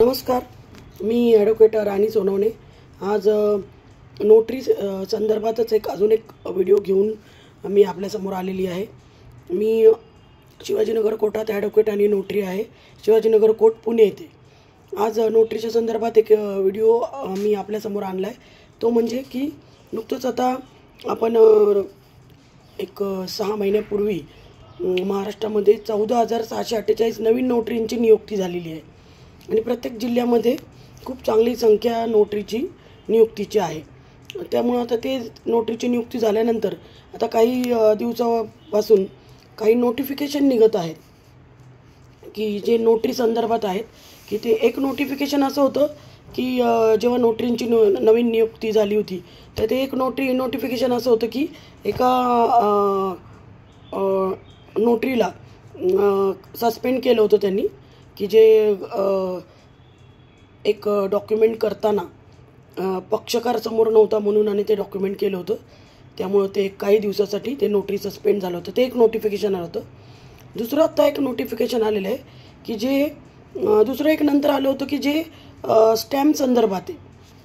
नमस्कार, मी ॲडव्होकेट राणी सोनवणे। आज नोटरी संदर्भातच अजून एक व्हिडिओ घेऊन मी आपल्यासमोर आलेली आहे। मी शिवाजीनगर कोर्टात ॲडव्होकेट आणि नोटरी आहे, शिवाजीनगर कोर्ट पुणे येथे। आज नोटरीच्या संदर्भात एक व्हिडिओ मी आपल्यासमोर आणला आहे। तो म्हणजे की नुकतंच आता आपण एक 6 महिन्यापूर्वी महाराष्ट्रामध्ये 14,648 नवीन नोटरींची नियुक्ती झालेली आहे आणि प्रत्येक जिल्ह्यामध्ये खूप चांगली संख्या नोटरीची नियुक्तीची आहे। त्यामुळे आता ते नोटरीची नियुक्ती झाल्यानंतर आता काही दिवसापासून काही नोटिफिकेशन निघत आहेत की जे नोटरी संदर्भात आहेत की ते एक नोटिफिकेशन असं होतं की जेव्हा नोटरींची नवीन नियुक्ती झाली होती तर ते एक नोटिफिकेशन असं होतं की एका नोटरीला सस्पेंड केलं होतं त्यांनी की जे एक डॉक्युमेंट करताना पक्षकार समोर नव्हता म्हणून आणि ते डॉक्युमेंट केलं होतं, त्यामुळे ते काही दिवसासाठी ते नोटरी सस्पेंड झालं होतं। ते एक नोटिफिकेशन आलं होतं। दुसरं आता एक नोटिफिकेशन आलेलं आहे की जे दुसरं एक नंतर आलं होतं की जे स्टॅम्प संदर्भात आहे,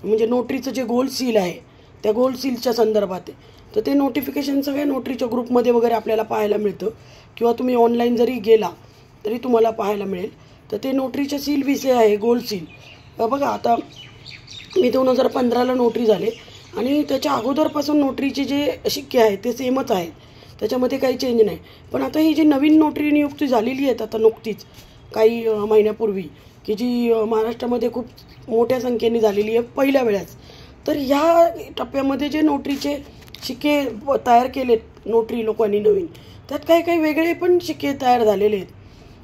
म्हणजे नोटरीचं जे गोल्ड सील आहे त्या गोल्ड सीलच्या संदर्भात आहे। तर ते नोटिफिकेशन सगळ्या नोटरीच्या ग्रुपमध्ये वगैरे आपल्याला पाहायला मिळतं किंवा तुम्ही ऑनलाईन जरी गेला तरी तुम्हाला पाहायला मिळेल। तर ते नोटरीच्या सील विषय आहे, गोल्ड सील। बघा, आता मी 2015ला नोटरी झाले आणि त्याच्या अगोदरपासून नोटरीचे जे शिक्के आहेत ते सेमच आहेत, त्याच्यामध्ये काही चेंज नाही। पण आता ही जी नवीन नोटरी नियुक्ती झालेली आहेत आता नुकतीच काही महिन्यापूर्वी की जी महाराष्ट्रामध्ये खूप मोठ्या संख्येने झालेली आहे पहिल्या वेळेस, तर ह्या टप्प्यामध्ये जे नोटरीचे शिक्के तयार केलेत नोटरी लोकांनी नवीन, त्यात काही काही वेगळे पण शिक्के तयार झालेले आहेत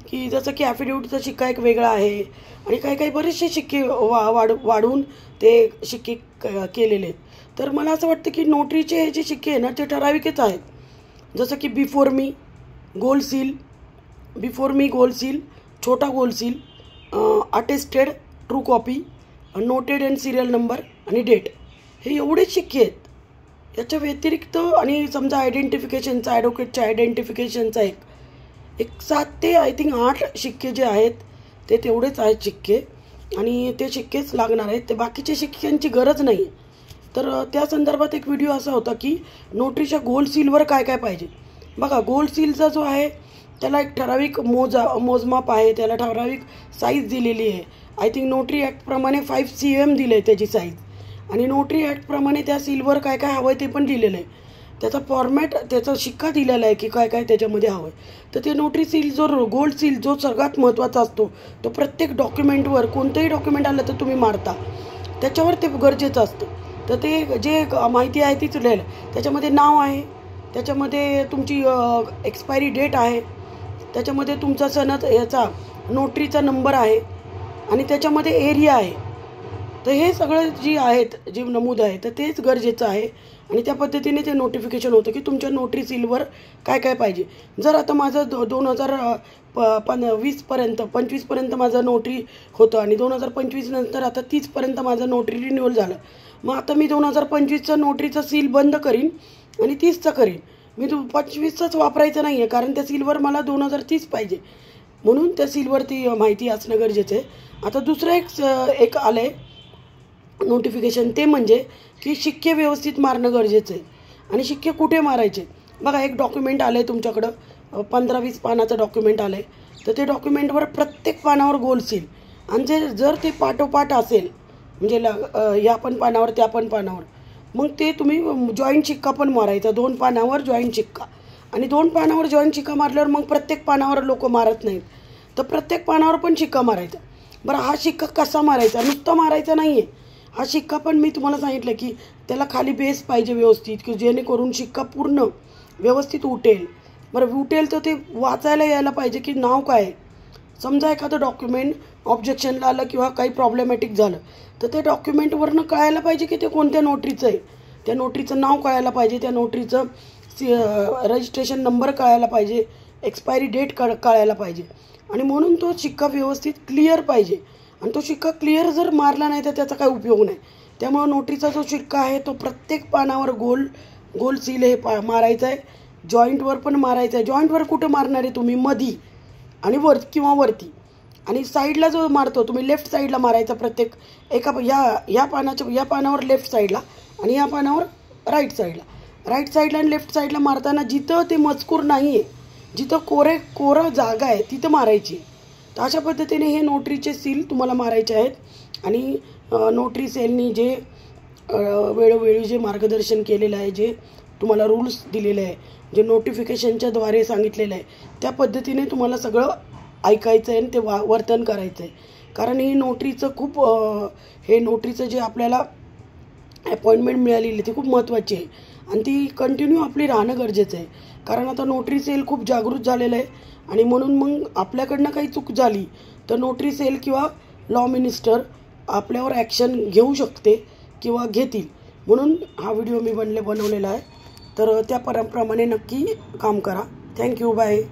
की जसं की ॲफिडेविटचा शिक्का एक वेगळा आहे आणि काही काही बरेचसे शिक्के वाढवून ते शिक्के केलेले आहेत। तर मला असं वाटतं की नोटरीचे जे शिक्के आहे ना ते ठराविकच आहेत, जसं की बिफोर मी गोल्ड सील, छोटा gold seal, attested true copy, noted and serial number आणि डेट, हे एवढेच शिक्के आहेत। याच्या व्यतिरिक्त आणि समजा आयडेंटिफिकेशनचा, ॲडव्होकेटच्या आयडेंटिफिकेशनचा एक 7 ते आय थिंक 8 शिक्के जे आहेत ते तेवढेच आहेत शिक्के, आणि ते शिक्केच लागणार आहेत, ते बाकीचे शिक्क्यांची गरज नाही। तर त्या संदर्भात एक व्हिडिओ असा होता की नोटरीच्या गोल्ड सीलवर काय काय पाहिजे। बघा, गोल्ड सीलचा जो आहे त्याला एक ठराविक मोजमाप आहे, त्याला ठराविक साईज दिलेली आहे। आय थिंक नोटरी ॲक्टप्रमाणे 5 cm दिलं आहे त्याची साईज, आणि नोटरी ॲक्टप्रमाणे त्या सीलवर काय काय हवं आहे ते पण दिलेलं आहे, त्याचा फॉर्मॅट, त्याचा शिक्का दिलेला आहे की काय काय त्याच्यामध्ये हवं आहे। तर ते नोटरी सील जो गोल्ड सील जो सगळ्यात महत्त्वाचा असतो, तो प्रत्येक डॉक्युमेंटवर कोणतंही डॉक्युमेंट आलं तर तुम्ही मारता त्याच्यावर ते गरजेचं असतं। तर ते जे माहिती आहे तीच लिहिलं, त्याच्यामध्ये नाव आहे, त्याच्यामध्ये तुमची एक्सपायरी डेट आहे, त्याच्यामध्ये तुमचा सनद याचा नोटरीचा नंबर आहे आणि त्याच्यामध्ये एरिया आहे। तर हे सगळं जी आहेत जी नमूद आहे तर तेच गरजेचं आहे, आणि त्या पद्धतीने ते नोटिफिकेशन होतं की तुमच्या नोटरी सीलवर काय काय पाहिजे। जर आता माझं 2025पर्यंत माझं नोटरी होतं आणि 2025 नंतर आता 30पर्यंत माझं नोटरी रिन्युअल झालं, मग आता मी 2025चा नोटरीचा सील बंद करीन आणि 30चा करीन। मी 25चाच वापरायचं नाही आहे, कारण त्या सीलवर मला 2030 पाहिजे, म्हणून त्या सीलवरती माहिती असणं गरजेचं आहे। आता दुसरं एक आलं आहे नोटिफिकेशन, ते म्हणजे की शिक्के व्यवस्थित मारणं गरजेचं आहे। आणि शिक्के कुठे मारायचे? बघा, एक डॉक्युमेंट आलं आहे तुमच्याकडं, 15-20 पानाचं डॉक्युमेंट आलं आहे, तर ते डॉक्युमेंटवर प्रत्येक पानावर गोल्ड सील, आणि जर ते पाठोपाठ असेल म्हणजे या पण पानावर त्या पण पानावर, मग ते तुम्ही जॉईंट शिक्का पण मारायचा, 2 पानावर जॉईंट शिक्का, आणि 2 पानावर जॉईंट शिक्का मारल्यावर मग प्रत्येक पानावर लोक मारत नाहीत, तर प्रत्येक पानावर पण शिक्का मारायचा। बरं, हा शिक्का कसा मारायचा? नुसता मारायचा नाही आहे, हा शिक्का पण मी तुम्हाला सांगितलं की त्याला खाली बेस पाहिजे व्यवस्थित, की जेणेकरून शिक्का पूर्ण व्यवस्थित उठेल। बरं, उठेल तर ते वाचायला यायला पाहिजे की नाव काय। समजा एखादं डॉक्युमेंट ऑब्जेक्शनला आलं किंवा काही प्रॉब्लेमॅटिक झालं तर ते डॉक्युमेंटवरनं कळायला पाहिजे की ते कोणत्या नोटरीचं आहे, त्या नोटरीचं नाव कळायला पाहिजे, त्या नोटरीचं रजिस्ट्रेशन नंबर कळायला पाहिजे, एक्सपायरी डेट कळायला पाहिजे, आणि म्हणून तो शिक्का व्यवस्थित क्लिअर पाहिजे। आणि तो शिक्का क्लिअर जर मारला नाही तर त्याचा काही उपयोग नाही। त्यामुळे नोटरीचा जो शिक्का आहे तो प्रत्येक पानावर गोल्ड सील हे मारायचं आहे, जॉईंटवर पण मारायचं आहे। जॉईंटवर कुठं मारणार आहे तुम्ही? मधी आणि वरती, आणि साईडला जो मारतो तुम्ही लेफ्ट साईडला मारायचा प्रत्येक एका या पानावर लेफ्ट साईडला आणि या पानावर राईट साईडला आणि लेफ्ट साईडला मारताना जिथं ते मजकूर नाही आहे, जिथं कोरं जागा आहे तिथं मारायची. तर अशा पद्धतीने हे नोटरीचे सील तुम्हाला मारायचे आहेत. आणि नोटरी सेलनी जे वेळोवेळी जे मार्गदर्शन केलेलं आहे, जे तुम्हाला रूल्स दिलेले आहे, जे नोटिफिकेशनच्या द्वारे सांगितलेलं आहे, त्या पद्धतीने तुम्हाला सगळं ऐकायचं आहे आणि ते वर्तन करायचं आहे. कारण ही नोटरीचं खूप हे नोटरीचं जे आपल्याला अपॉइंटमेंट मिळालेली ती खूप महत्त्वाची आहे आणि ती कंटिन्यू आपली राहणं गरजेचं आहे. कारण आता नोटरी सेल खूप जागृत झालेलं आहे आणि म्हणून मग आपल्याकडनं काही चूक झाली तर नोटरी सेल किंवा लॉ मिनिस्टर आपल्यावर ॲक्शन घेऊ शकते किंवा घेतील. म्हणून हा व्हिडिओ मी बनवलेला आहे. तर त्या प्रमाणे नक्की काम करा. थँक्यू. बाय.